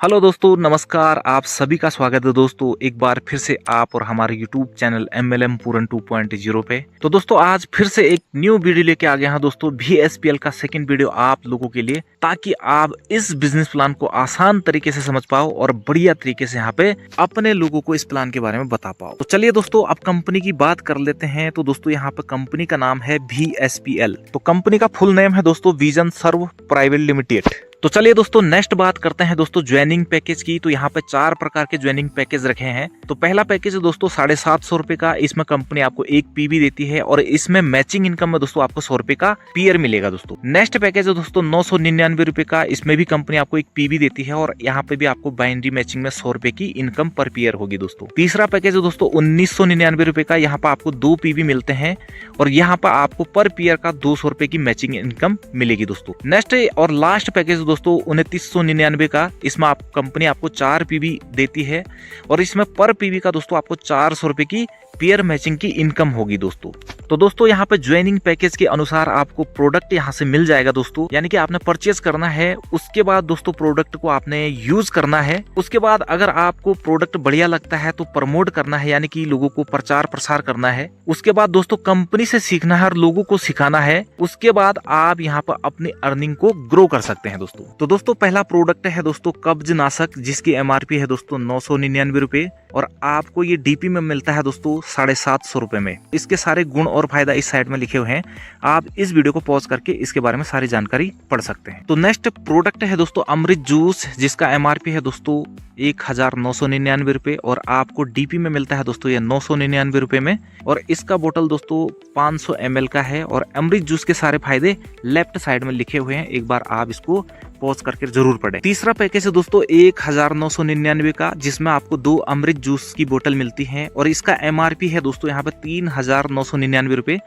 Hello दोस्तों, नमस्कार। आप सभी का स्वागत है दोस्तों एक बार फिर से आप और हमारे YouTube चैनल MLM पूरन 2.0 पे। तो दोस्तों आज फिर से एक न्यू वीडियो लेके आ गया हूं दोस्तों, VSPL का सेकंड वीडियो आप लोगों के लिए, ताकि आप इस बिजनेस प्लान को आसान तरीके से समझ पाओ और बढ़िया तरीके से यहाँ पे अपने लोगों को इस प्लान के बारे में बता पाओ। तो चलिए दोस्तों अब कंपनी की बात कर लेते हैं। तो दोस्तों यहाँ पे कंपनी का नाम है VSPL। तो कंपनी का फुल नेम है दोस्तों विजन सर्व प्राइवेट लिमिटेड। तो चलिए दोस्तों नेक्स्ट बात करते हैं दोस्तों ज्वाइनिंग पैकेज की। तो यहाँ पे 4 प्रकार के ज्वाइनिंग पैकेज रखे हैं। तो पहला पैकेज है दोस्तों 750 रुपए का। इसमें कंपनी आपको 1 पीवी देती है और इसमें मैचिंग इनकम में दोस्तों आपको 100 रुपए का पीयर मिलेगा दोस्तों। नेक्स्ट पैकेज है दोस्तों 999 रुपए का। इसमें भी कंपनी आपको 1 पीवी देती है और यहाँ पे भी आपको बाइनरी मैचिंग में 100 रुपए की इनकम पर पीयर होगी दोस्तों। तीसरा पैकेज है दोस्तों 1999 रुपए का। यहाँ पे आपको 2 पीवी मिलते हैं और यहाँ पर आपको पर पीयर का 200 रुपए की मैचिंग इनकम मिलेगी दोस्तों। नेक्स्ट और लास्ट पैकेज दोस्तों 2999 का। इसमें आप कंपनी आपको 4 पीवी देती है और इसमें पर पीवी का दोस्तों आपको 400 रुपए की पेयर मैचिंग की इनकम होगी दोस्तों। तो दोस्तों यहाँ पे ज्वाइनिंग पैकेज के अनुसार आपको प्रोडक्ट यहाँ से मिल जाएगा दोस्तों, यानी कि आपने परचेज करना है। उसके बाद दोस्तों प्रोडक्ट को आपने यूज करना है। उसके बाद अगर आपको प्रोडक्ट बढ़िया लगता है तो प्रमोट करना है, यानी कि लोगों को प्रचार प्रसार करना है। उसके बाद दोस्तों कंपनी से सीखना है और लोगों को सिखाना है। उसके बाद आप यहाँ पर अपनी अर्निंग को ग्रो कर सकते हैं दोस्तों। तो दोस्तों पहला प्रोडक्ट है दोस्तों कब्ज नाशक, जिसकी MRP है दोस्तों 999 रुपए और आपको ये DP में मिलता है दोस्तों 750 रुपए में। इसके सारे गुण और फायदा इस साइड में लिखे हुए हैं। आप इस वीडियो को पॉज करके इसके बारे में सारी जानकारी पढ़ सकते हैं। तो नेक्स्ट प्रोडक्ट है दोस्तों अमृत जूस, जिसका MRP है दोस्तों 1999 रुपए और आपको DP में मिलता है दोस्तों ये 999 रुपए में। और इसका बोतल दोस्तों 500 ml का है और अमृत जूस के सारे फायदे लेफ्ट साइड में लिखे हुए हैं। एक बार आप इसको पॉज करके जरूर पढ़ें। तीसरा पैकेज है दोस्तों 1999 का, जिसमें आपको 2 अमृत जूस की बोतल मिलती है और इसका MRP है दोस्तों यहाँ पे 3999 रुपए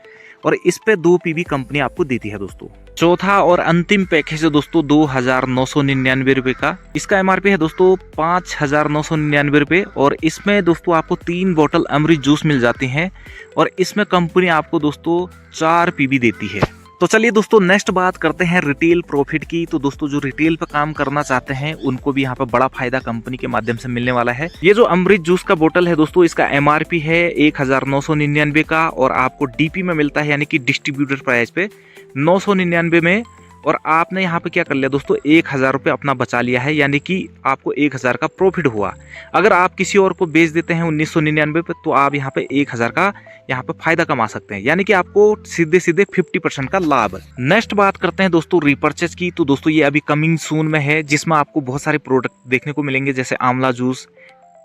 और इस पे 2 पीवी कंपनी आपको देती है दोस्तों। चौथा और अंतिम पैकेज है दोस्तों 2999 रुपए का। इसका MRP है दोस्तों 5999 रुपए और इसमें दोस्तों आपको 3 बोतल अमृत जूस मिल जाती हैं और इसमें कंपनी आपको दोस्तों 4 पीवी देती है। तो चलिए दोस्तों नेक्स्ट बात करते हैं रिटेल प्रॉफिट की। तो दोस्तों जो रिटेल पे काम करना चाहते हैं उनको भी यहाँ पे बड़ा फायदा कंपनी के माध्यम से मिलने वाला है। ये जो अमृत जूस का बोतल है दोस्तों, इसका MRP है 1999 का और आपको DP में मिलता है, यानी कि डिस्ट्रीब्यूटर प्राइस पे 999 में। और आपने यहाँ पे क्या कर लिया दोस्तों 1000 रुपये अपना बचा लिया है, यानी कि आपको 1000 का प्रॉफिट हुआ। अगर आप किसी और को बेच देते हैं 1999 पे तो आप यहाँ पे 1000 का यहाँ पे फायदा कमा सकते हैं, यानी कि आपको सीधे सीधे 50% का लाभ। नेक्स्ट बात करते हैं दोस्तों रिपर्चेज की। तो दोस्तों ये अभी कमिंग सून में है, जिसमें आपको बहुत सारे प्रोडक्ट देखने को मिलेंगे, जैसे आंवला juice,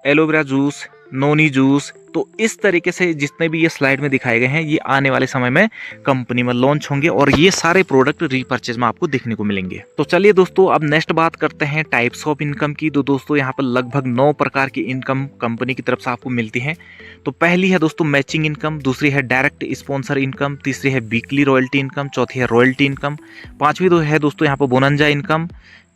aloe vera juice, noni juice. तो इस तरीके से जितने भी ये स्लाइड में दिखाए गए हैं ये आने वाले समय में कंपनी में लॉन्च होंगे और ये सारे प्रोडक्ट रीपर्चेज में आपको देखने को मिलेंगे। तो चलिए दोस्तों अब नेक्स्ट बात करते हैं टाइप्स ऑफ इनकम की। तो दोस्तों यहाँ पर लगभग 9 प्रकार की इनकम कंपनी की तरफ से आपको मिलती है। तो पहली है दोस्तों मैचिंग इनकम, दूसरी है डायरेक्ट स्पॉन्सर इनकम, तीसरी है वीकली रॉयल्टी इनकम, चौथी है रॉयल्टी इनकम, पांचवी है दोस्तों यहाँ पर बोनंजा इनकम,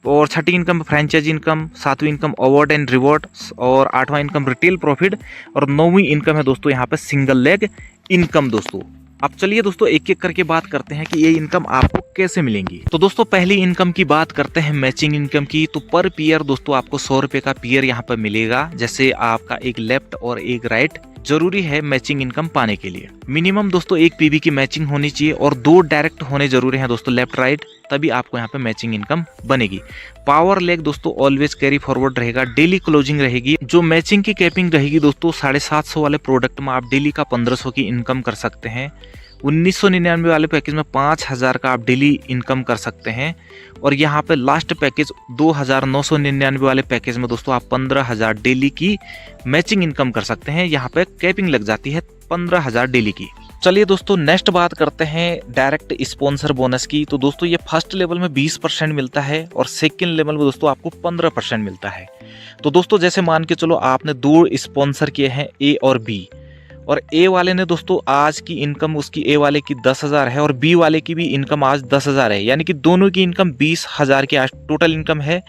और छठी इनकम फ्रेंचाइज इनकम, सातवीं इनकम अवार्ड एंड रिवॉर्ड, और आठवां इनकम रिटेल प्रॉफिट, और 9वीं इनकम है दोस्तों यहाँ पे सिंगल लेग इनकम दोस्तों। अब चलिए दोस्तों एक एक करके बात करते हैं कि ये इनकम आपको कैसे मिलेंगी। तो दोस्तों पहली इनकम की बात करते हैं मैचिंग इनकम की। तो पर पीयर दोस्तों आपको 100 रुपए का पीयर यहाँ पर मिलेगा। जैसे आपका एक लेफ्ट और एक राइट जरूरी है मैचिंग इनकम पाने के लिए। मिनिमम दोस्तों 1 पीवी की मैचिंग होनी चाहिए और 2 डायरेक्ट होने जरूरी हैं दोस्तों लेफ्ट राइट, तभी आपको यहाँ पे मैचिंग इनकम बनेगी। पावर लेग दोस्तों ऑलवेज कैरी फॉरवर्ड रहेगा। डेली क्लोजिंग रहेगी। जो मैचिंग की कैपिंग रहेगी दोस्तों 750 वाले प्रोडक्ट में आप डेली का 1500 की इनकम कर सकते हैं। 1999 वाले पैकेज में 5000 का आप डेली इनकम कर सकते हैं और यहाँ पे लास्ट पैकेज 2999 वाले पैकेज में दोस्तों आप 15000 डेली की मैचिंग इनकम कर सकते हैं। यहाँ पे कैपिंग लग जाती है 15000 डेली की। चलिए दोस्तों नेक्स्ट बात करते हैं डायरेक्ट स्पॉन्सर बोनस की। तो दोस्तों ये फर्स्ट लेवल में 20% मिलता है और सेकंड लेवल में दोस्तों आपको 15% मिलता है। तो दोस्तों जैसे मान के चलो आपने 2 स्पॉन्सर किए हैं A और B, और ए वाले ने दोस्तों आज की इनकम उसकी ए वाले की 10,000 है और बी वाले की भी इनकम आज 10,000 है, यानी कि दोनों की इनकम 20,000 की आज टोटल इनकम है।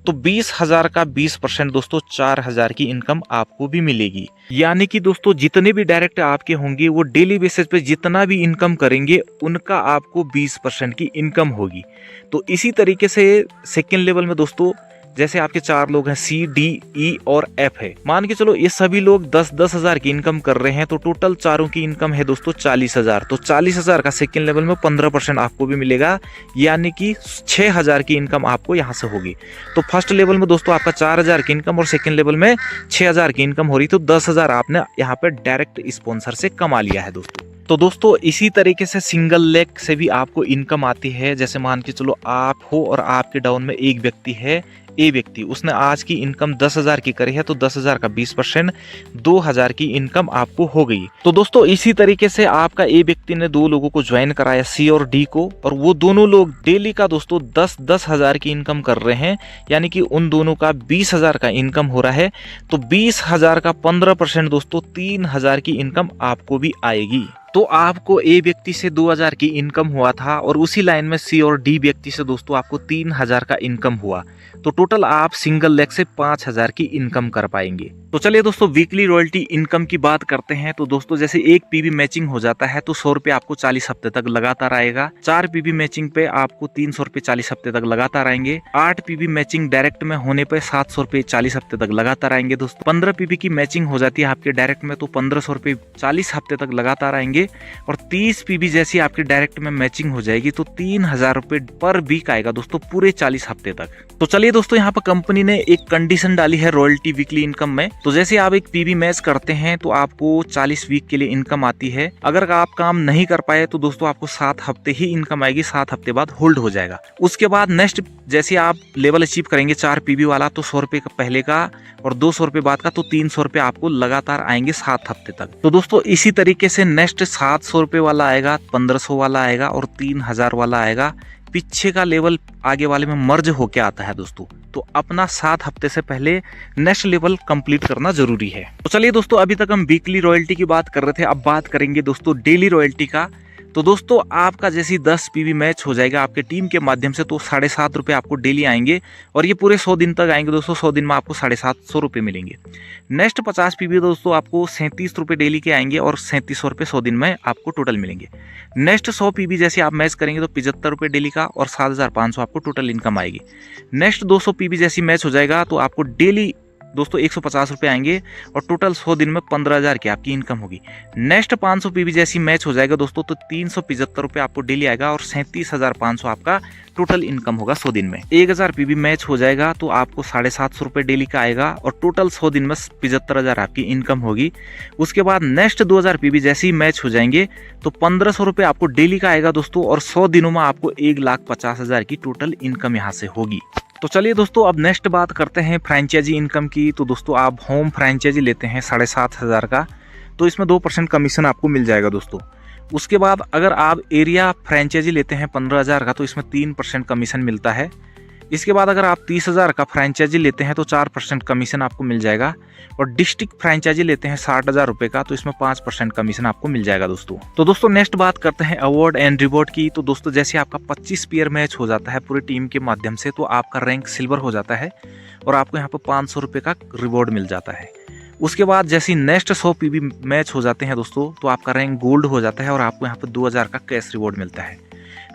तो 20,000 का 20% दोस्तों 4,000 की इनकम आपको भी मिलेगी। यानी कि दोस्तों जितने भी डायरेक्ट आपके होंगे वो डेली बेसिस पे जितना भी इनकम करेंगे उनका आपको 20% की इनकम होगी। तो इसी तरीके से सेकेंड लेवल में दोस्तों जैसे आपके 4 लोग हैं, सी, डी, ई और एफ है। मान के चलो ये सभी लोग 10-10 हजार की इनकम कर रहे हैं, तो टोटल चारों की इनकम है दोस्तों 40,000। तो 40,000 का सेकंड लेवल में 15% आपको भी मिलेगा, यानी कि 6,000 की इनकम आपको यहाँ से होगी। तो फर्स्ट लेवल में दोस्तों आपका 4,000 की इनकम और सेकंड लेवल में 6,000 की इनकम हो रही, तो 10,000 आपने यहाँ पे डायरेक्ट स्पॉन्सर से कमा लिया है दोस्तों। तो दोस्तों इसी तरीके से सिंगल लेग से भी आपको इनकम आती है। जैसे मान के चलो आप हो और आपके डाउन में एक व्यक्ति है, ए व्यक्ति, उसने आज की इनकम 10,000 की करी है, तो 10,000 का 20% 2,000 की इनकम आपको हो गई। तो दोस्तों इसी तरीके से आपका ए व्यक्ति ने 2 लोगों को ज्वाइन कराया, सी और डी को, और वो दोनों लोग डेली का दोस्तों 10-10 हजार की इनकम कर रहे हैं, यानी कि उन दोनों का 20,000 का इनकम हो रहा है। तो 20,000 का 15% दोस्तों 3,000 की इनकम आपको भी आएगी। तो आपको ए व्यक्ति से 2,000 की इनकम हुआ था और उसी लाइन में सी और डी व्यक्ति से दोस्तों आपको 3,000 का इनकम हुआ। तो टोटल आप सिंगल लेग से 5,000 की इनकम कर पाएंगे। तो चलिए दोस्तों वीकली रॉयल्टी इनकम की बात करते हैं। तो दोस्तों जैसे एक पीवी मैचिंग हो जाता है तो 100 रुपए आपको 40 हफ्ते तक लगातार आएगा। 4 पीवी मैचिंग पे आपको 300 रुपए 40 हफ्ते तक लगातार आएंगे। 8 पीवी मैचिंग डायरेक्ट में होने पे 700 रुपए 40 हफ्ते तक लगातार आएंगे दोस्तों। 15 पीवी की मैचिंग हो जाती है आपके डायरेक्ट में, तो 1,500 रुपए 40 हफ्ते तक लगातार आएंगे। और 30 पीवी जैसी आपकी डायरेक्ट में मैचिंग हो जाएगी तो 3,000 रुपए पर वीक आएगा दोस्तों पूरे 40 हफ्ते तक। तो चलिए दोस्तों यहाँ पर कंपनी ने एक कंडीशन डाली है रॉयल्टी वीकली इनकम में। तो जैसे आप एक पीवी मैच करते हैं तो आपको 40 वीक के लिए इनकम आती है। अगर आप काम नहीं कर पाए तो दोस्तों आपको 7 हफ्ते ही इनकम आएगी, 7 हफ्ते बाद होल्ड हो जाएगा। उसके बाद नेक्स्ट जैसे आप लेवल अचीव करेंगे 4 पीवी वाला, तो 100 रुपए का पहले का और 200 रुपए बाद का, तो 300 रुपए आपको लगातार आएंगे 7 हफ्ते तक। तो दोस्तों इसी तरीके से नेक्स्ट 700 रुपए वाला आएगा, 1,500 वाला आएगा और 3,000 वाला आएगा। पीछे का लेवल आगे वाले में मर्ज होके आता है दोस्तों। तो अपना 7 हफ्ते से पहले नेक्स्ट लेवल कंप्लीट करना जरूरी है। तो चलिए दोस्तों अभी तक हम वीकली रॉयल्टी की बात कर रहे थे, अब बात करेंगे दोस्तों डेली रॉयल्टी का। तो दोस्तों आपका जैसे 10 पीवी मैच हो जाएगा आपके टीम के माध्यम से, तो 7.5 रुपए आपको डेली आएंगे और ये पूरे 100 दिन तक आएंगे दोस्तों। 100 दिन में आपको 750 रुपए मिलेंगे। नेक्स्ट 50 पीवी दोस्तों आपको 37 रुपए डेली के आएंगे और 3700 रुपए 100 दिन में आपको टोटल मिलेंगे। नेक्स्ट 100 पीवी जैसे आप मैच करेंगे तो 75 रुपए डेली का और 7,500 आपको टोटल इनकम आएगी। नेक्स्ट 200 पीवी जैसी मैच हो जाएगा तो आपको डेली दोस्तों 150 रुपए आएंगे और टोटल 100 दिन में 15,000 की आपकी इनकम होगी। नेक्स्ट 500 पीवी जैसी मैच हो जाएगा दोस्तों तो 375 रुपए आपको डेली आएगा और 37,500 आपका टोटल इनकम होगा 100 दिन में। 1,000 पीवी मैच हो जाएगा तो आपको 750 रुपए डेली का आएगा और टोटल 100 दिन में 75,000 आपकी इनकम होगी। उसके बाद नेक्स्ट 2,000 पीवी जैसी मैच हो जाएंगे तो 1,500 रुपए आपको डेली का आएगा दोस्तों और 100 दिनों में आपको 1,50,000 की टोटल इनकम यहाँ से होगी। तो चलिए दोस्तों अब नेक्स्ट बात करते हैं फ्रेंचाइजी इनकम की। तो दोस्तों आप होम फ्रेंचाइजी लेते हैं 7,500 का, तो इसमें 2% कमीशन आपको मिल जाएगा दोस्तों। उसके बाद अगर आप एरिया फ्रेंचाइजी लेते हैं 15,000 का, तो इसमें 3% कमीशन मिलता है। इसके बाद अगर आप 30,000 का फ्रेंचाइजी लेते हैं तो 4% कमीशन आपको मिल जाएगा। और डिस्ट्रिक्ट फ्रेंचाइजी लेते हैं 60,000 रुपए का, तो इसमें 5% कमीशन आपको मिल जाएगा दोस्तों। तो दोस्तों नेक्स्ट बात करते हैं अवार्ड एंड रिवॉर्ड की। तो दोस्तों जैसे आपका 25 पेयर मैच हो जाता है पूरी टीम के माध्यम से, तो आपका रैंक सिल्वर हो जाता है और आपको यहाँ पर 500 रुपए का रिवॉर्ड मिल जाता है। उसके बाद जैसे नेक्स्ट 100 पीवी मैच हो जाते हैं दोस्तों तो आपका रैंक गोल्ड हो जाता है और आपको यहाँ पर 2,000 का कैश रिवॉर्ड मिलता है।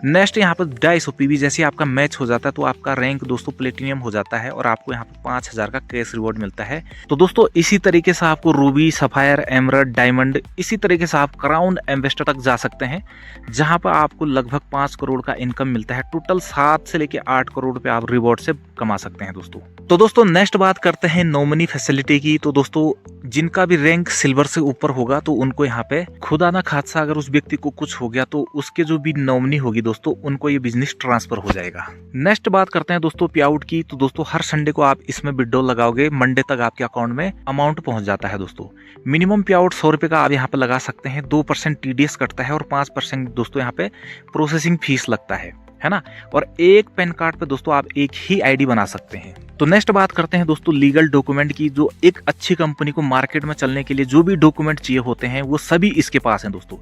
नेक्स्ट यहाँ पर 250 पीवी जैसे आपका मैच हो जाता है तो आपका रैंक दोस्तों प्लेटिनियम हो जाता है और आपको यहाँ पर 5,000 का कैश रिवॉर्ड मिलता है। तो दोस्तों इसी तरीके से आपको रूबी, सफायर, एमरल्ड, डायमंड, इसी तरीके से आप क्राउन एम्बेसडर तक जा सकते हैं, जहाँ पर आपको लगभग 5 करोड़ का इनकम मिलता है। टोटल 7 से लेके 8 करोड़ रुपए आप रिवॉर्ड से कमा सकते हैं दोस्तों। तो दोस्तों नेक्स्ट बात करते हैं नॉमिनी फैसिलिटी की। तो दोस्तों जिनका भी रैंक सिल्वर से ऊपर होगा तो उनको यहाँ पे खुदा ना खादसा अगर उस व्यक्ति को कुछ हो गया तो उसके जो भी नॉमिनी होगी दोस्तों उनको ये बिजनेस ट्रांसफर हो जाएगा। नेक्स्ट बात करते हैं दोस्तों पे आउट की। तो दोस्तों हर संडे को आप इसमें विड्रॉल लगाओगे, मंडे तक आपके अकाउंट में अमाउंट पहुंच जाता है दोस्तों। मिनिमम पे आउट 100 रुपए का आप यहाँ पे लगा सकते हैं। 2% TDS कटता है और 5% दोस्तों यहाँ पे प्रोसेसिंग फीस लगता है ना। और एक पैन कार्ड पे दोस्तों आप एक ही ID बना सकते हैं। तो नेक्स्ट बात करते हैं दोस्तों लीगल डॉक्यूमेंट की। जो एक अच्छी कंपनी को मार्केट में चलने के लिए जो भी डॉक्यूमेंट चाहिए होते हैं वो सभी इसके पास हैं दोस्तों।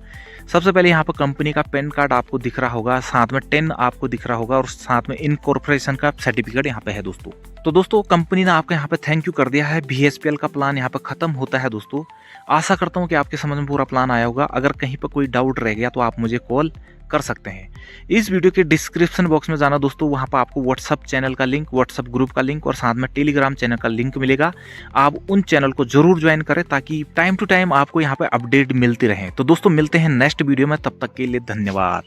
सबसे पहले यहाँ पर कंपनी का पैन कार्ड आपको दिख रहा होगा, साथ में 10 आपको दिख रहा होगा और साथ में इनकॉर्पोरेशन का सर्टिफिकेट यहाँ पे है दोस्तों। तो दोस्तों कंपनी ने आपको यहाँ पे थैंक यू कर दिया है। BSPL का प्लान यहाँ पे खत्म होता है दोस्तों। आशा करता हूँ कि आपके समझ में पूरा प्लान आया होगा। अगर कहीं पर कोई डाउट रह गया तो आप मुझे कॉल कर सकते हैं। इस वीडियो के डिस्क्रिप्शन बॉक्स में जाना दोस्तों, वहाँ पर आपको व्हाट्सअप चैनल का लिंक, व्हाट्सअप ग्रुप का लिंक और साथ में टेलीग्राम चैनल का लिंक मिलेगा। आप उन चैनल को जरूर ज्वाइन करें ताकि टाइम टू टाइम आपको यहाँ पे अपडेट मिलती रहे। तो दोस्तों मिलते हैं नेक्स्ट वीडियो में, तब तक के लिए धन्यवाद।